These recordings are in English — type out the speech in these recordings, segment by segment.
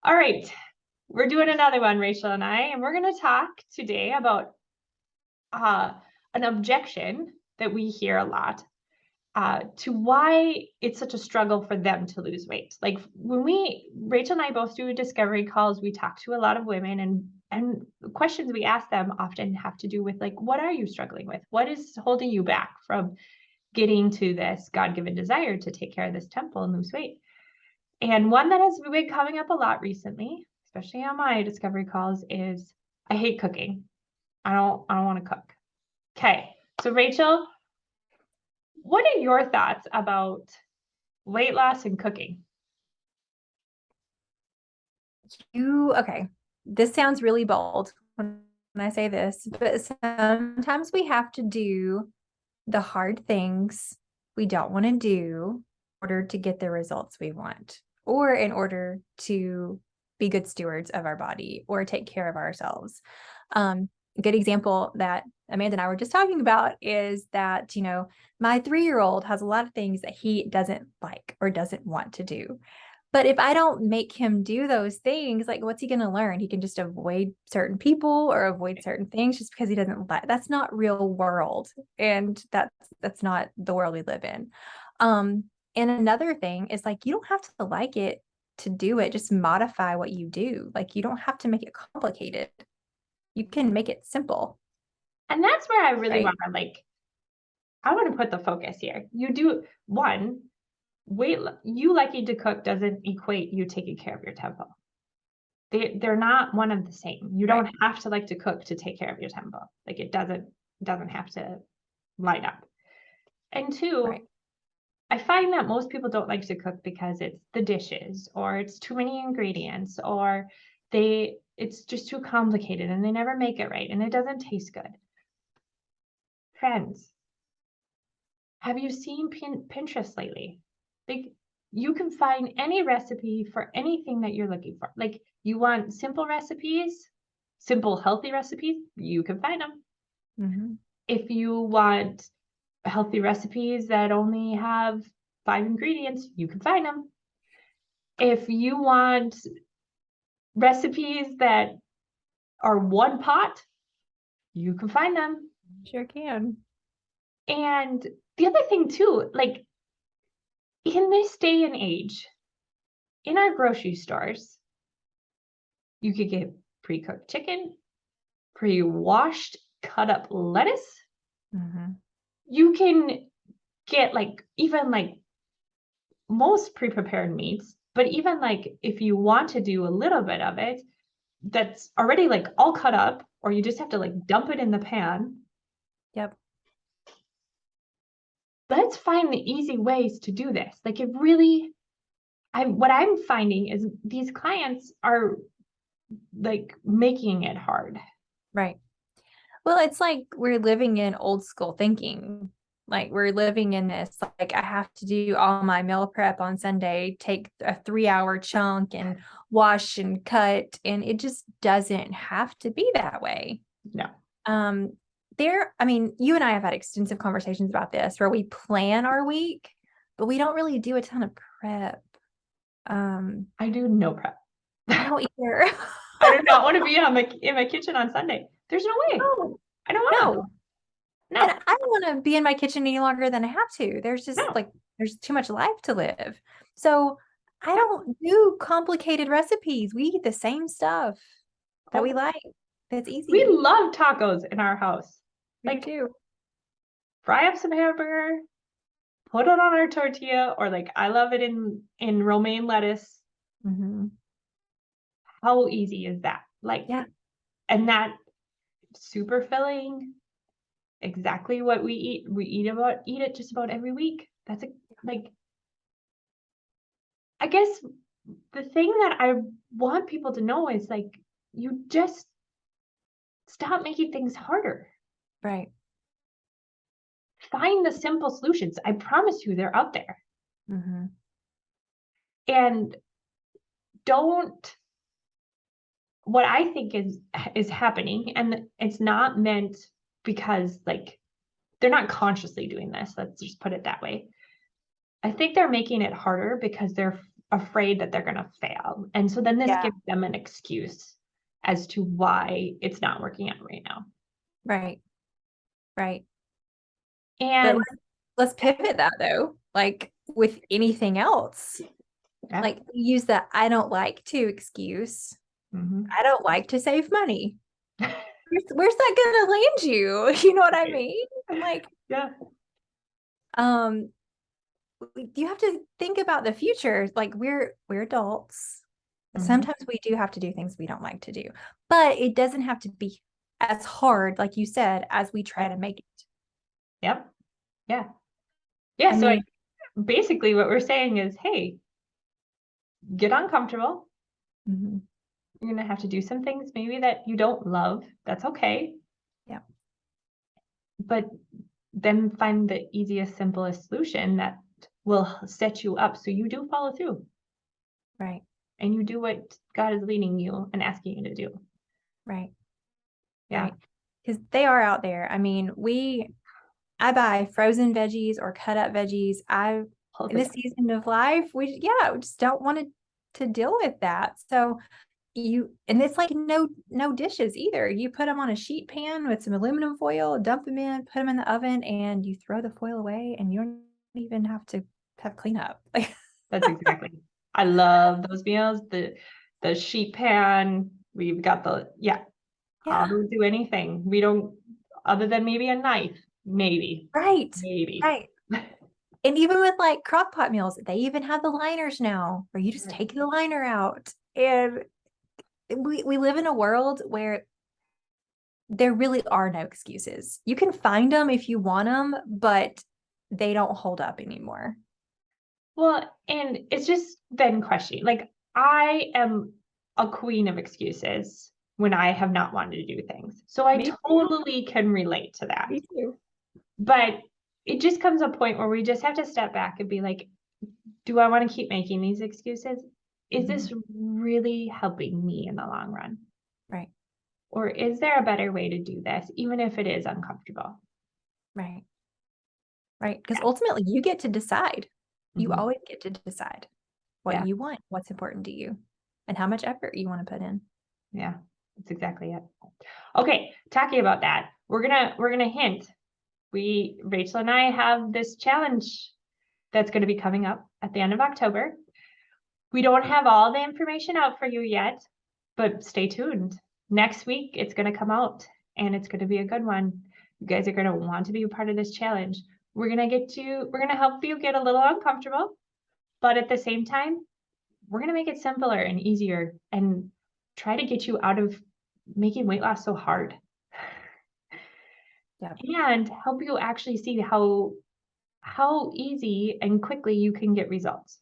All right, we're doing another one, Rachel and I, and we're going to talk today about an objection that we hear a lot to why it's such a struggle for them to lose weight. Like when Rachel and I both do discovery calls, we talk to a lot of women, and the questions we ask them often have to do with like, what are you struggling with? What is holding you back from getting to this God-given desire to take care of this temple and lose weight? And one that has been coming up a lot recently, especially on my discovery calls, is I hate cooking. I don't want to cook. Okay. So Rachel, what are your thoughts about weight loss and cooking? Okay, this sounds really bold when I say this, but sometimes we have to do the hard things we don't want to do in order to get the results we want, or in order to be good stewards of our body or take care of ourselves. A good example that Amanda and I were just talking about is that, my 3-year-old has a lot of things that he doesn't like or doesn't want to do. But if I don't make him do those things, like what's he going to learn? He can just avoid certain people or avoid certain things just because he doesn't like. That's not real world, and that's not the world we live in. And another thing is like you don't have to like it to do it. Just modify what you do. Like you don't have to make it complicated. You can make it simple, And that's where I really right? want to I want to put the focus here. You do one, you liking to cook doesn't equate you taking care of your temple. They're not one of the same. You Right. don't have to like to cook to take care of your temple. Like it doesn't have to line up. And two, Right. I find that most people don't like to cook because it's the dishes or it's too many ingredients or it's just too complicated and they never make it right and it doesn't taste good. Friends, have you seen Pinterest lately? Like you can find any recipe for anything that you're looking for. Like you want simple recipes, simple healthy recipes, you can find them. Mm-hmm. If you want healthy recipes that only have 5 ingredients, you can find them. If you want recipes that are one pot, you can find them. Sure can. And the other thing too, like in this day and age, in our grocery stores, you could get pre-cooked chicken, pre-washed, cut up lettuce. Mm-hmm. You can get like even like most pre-prepared meats, but even like if you want to do a little bit of it, that's already like all cut up, or you just have to like dump it in the pan. Yep. Let's find the easy ways to do this. Like it really, what I'm finding is these clients are like making it hard. Right. Well, it's like we're living in old school thinking. Like we're living in this, like I have to do all my meal prep on Sunday, take a 3-hour chunk and wash and cut. And it just doesn't have to be that way. No, Um, I mean, you and I have had extensive conversations about this where we plan our week, but we don't really do a ton of prep. Um, I do no prep. I don't either. I do not want to be in my kitchen on Sunday. There's no way. No, I don't want to. no. And No, I don't want to be in my kitchen any longer than I have to. There's just no. like, there's too much life to live. So I Yeah. don't do complicated recipes. We eat the same stuff that we Oh, like. That's we easy. love tacos in our house. We do Like too. fry up some hamburger, put it on our tortilla, or like I love it in romaine lettuce. Hmm. How easy is that? Like, Yeah. and that super filling, exactly what we eat. We eat it just about every week. Like, I guess the thing that I want people to know is like, you just stop making things harder. Right. Find the simple solutions. I promise you they're out there. Hmm. And don't what I think is happening, and it's not meant because like they're not consciously doing this. Let's just put it that way. I think they're making it harder because they're afraid that they're going to fail. And so then this Yeah. gives them an excuse as to why it's not working out right now. Right. Right. But And let's pivot that though. Like with anything else, yeah. like use the I don't like to excuse. Mhm. I don't like to save money. Where's that gonna land you? You know what I mean? I'm like, Yeah. you have to think about the future. Like we're adults. Mhm. Sometimes we do have to do things we don't like to do, but it doesn't have to be as hard, like you said, as we try to make it. Yep. Yeah. Yeah. I So mean, basically what we're saying is, hey, get uncomfortable. mhm, You're going to have to do some things maybe that you don't love. That's okay. yeah, But then find the easiest, simplest solution that will set you up so you do follow through right, and you do what God is leading you and asking you to do. right, Yeah. right. Because they are out there. I mean, I buy frozen veggies or cut up veggies. All In the this time. season of life, we just don't want to deal with that. So and it's like no dishes either. You put them on a sheet pan with some aluminum foil, dump them in, put them in the oven, and you throw the foil away, and you don't even have to have cleanup. Like, That's exactly. I love those meals. The sheet pan. We've got yeah, I don't do anything. We don't, other than maybe a knife. Maybe. right, Maybe. right. And even with like crock pot meals, they even have the liners now, where you just Right. take the liner out. And we live in a world where there really are no excuses. You can find them if you want them, but they don't hold up anymore. Well, and it's just been questioning. Like, I am a queen of excuses when I have not wanted to do things. So I Me too. totally can relate to that. Me too. But it just comes a point where we just have to step back and be like, do I want to keep making these excuses? Is this really helping me in the long run? Right, Or is there a better way to do this, even if it is uncomfortable? right, right. Because ultimately, you get to decide. You Mhm. always get to decide what Yeah. you want, what's important to you, and how much effort you want to put in. Yeah. That's exactly it. Okay. Talking about that, we're gonna hint. Rachel and I have this challenge that's going to be coming up at the end of October. We don't have all the information out for you yet, but stay tuned. Next week, it's going to come out and it's going to be a good one. You guys are going to want to be a part of this challenge. We're going to help you get a little uncomfortable, but at the same time, we're going to make it simpler and easier and try to get you out of making weight loss so hard. Yeah. And help you actually see how easy and quickly you can get results.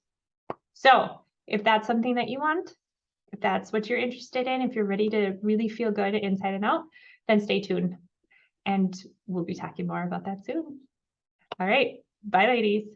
So if that's something that you want, if that's what you're interested in, if you're ready to really feel good inside and out, then stay tuned. And we'll be talking more about that soon. All right. Bye, ladies.